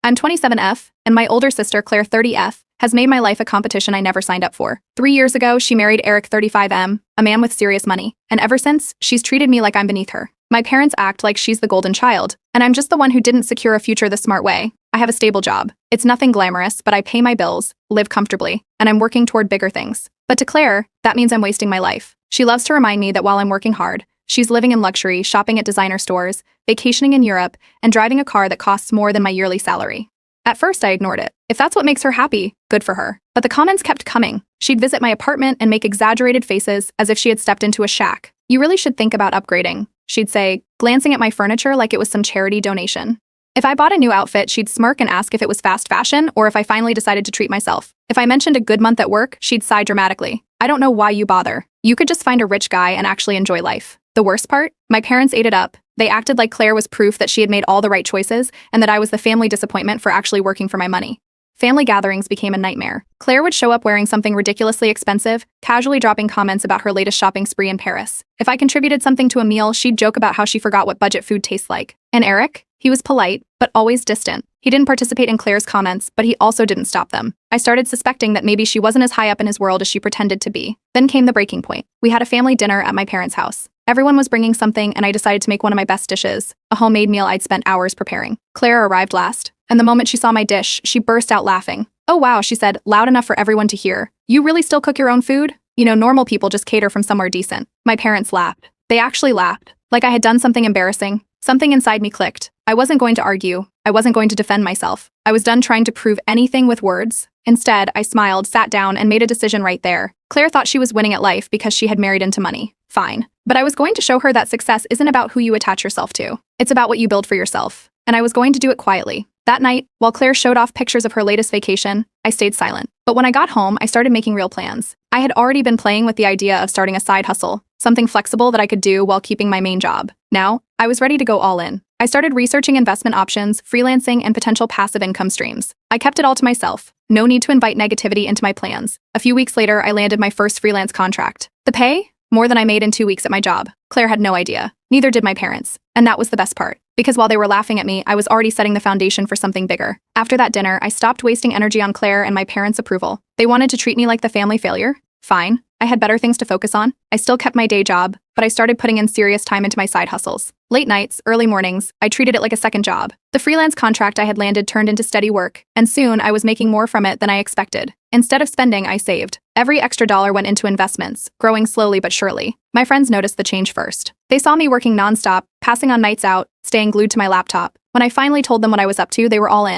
I'm 27F, and my older sister, Claire 30F, has made my life a competition I never signed up for. 3 years ago, she married Eric 35M, a man with serious money, and ever since, she's treated me like I'm beneath her. My parents act like she's the golden child, and I'm just the one who didn't secure a future the smart way. I have a stable job. It's nothing glamorous, but I pay my bills, live comfortably, and I'm working toward bigger things. But to Claire, that means I'm wasting my life. She loves to remind me that while I'm working hard, she's living in luxury, shopping at designer stores, vacationing in Europe, and driving a car that costs more than my yearly salary. At first, I ignored it. If that's what makes her happy, good for her. But the comments kept coming. She'd visit my apartment and make exaggerated faces as if she had stepped into a shack. "You really should think about upgrading," she'd say, glancing at my furniture like it was some charity donation. If I bought a new outfit, she'd smirk and ask if it was fast fashion or if I finally decided to treat myself. If I mentioned a good month at work, she'd sigh dramatically. "I don't know why you bother. You could just find a rich guy and actually enjoy life." The worst part? My parents ate it up. They acted like Claire was proof that she had made all the right choices and that I was the family disappointment for actually working for my money. Family gatherings became a nightmare. Claire would show up wearing something ridiculously expensive, casually dropping comments about her latest shopping spree in Paris. If I contributed something to a meal, she'd joke about how she forgot what budget food tastes like. And Eric? He was polite, but always distant. He didn't participate in Claire's comments, but he also didn't stop them. I started suspecting that maybe she wasn't as high up in his world as she pretended to be. Then came the breaking point. We had a family dinner at my parents' house. Everyone was bringing something, and I decided to make one of my best dishes, a homemade meal I'd spent hours preparing. Claire arrived last, and the moment she saw my dish, she burst out laughing. "Oh wow," she said, loud enough for everyone to hear. "You really still cook your own food? You know, normal people just cater from somewhere decent." My parents laughed. They actually laughed, like I had done something embarrassing. Something inside me clicked. I wasn't going to argue. I wasn't going to defend myself. I was done trying to prove anything with words. Instead, I smiled, sat down, and made a decision right there. Claire thought she was winning at life because she had married into money. Fine. But I was going to show her that success isn't about who you attach yourself to. It's about what you build for yourself. And I was going to do it quietly. That night, while Claire showed off pictures of her latest vacation, I stayed silent. But when I got home, I started making real plans. I had already been playing with the idea of starting a side hustle, something flexible that I could do while keeping my main job. Now, I was ready to go all in. I started researching investment options, freelancing, and potential passive income streams. I kept it all to myself. No need to invite negativity into my plans. A few weeks later, I landed my first freelance contract. The pay? More than I made in 2 weeks at my job. Claire had no idea. Neither did my parents. And that was the best part. Because while they were laughing at me, I was already setting the foundation for something bigger. After that dinner, I stopped wasting energy on Claire and my parents' approval. They wanted to treat me like the family failure? Fine. I had better things to focus on. I still kept my day job, but I started putting in serious time into my side hustles. Late nights, early mornings, I treated it like a second job. The freelance contract I had landed turned into steady work, and soon I was making more from it than I expected. Instead of spending, I saved. Every extra dollar went into investments, growing slowly but surely. My friends noticed the change first. They saw me working nonstop, passing on nights out, staying glued to my laptop. When I finally told them what I was up to, they were all in.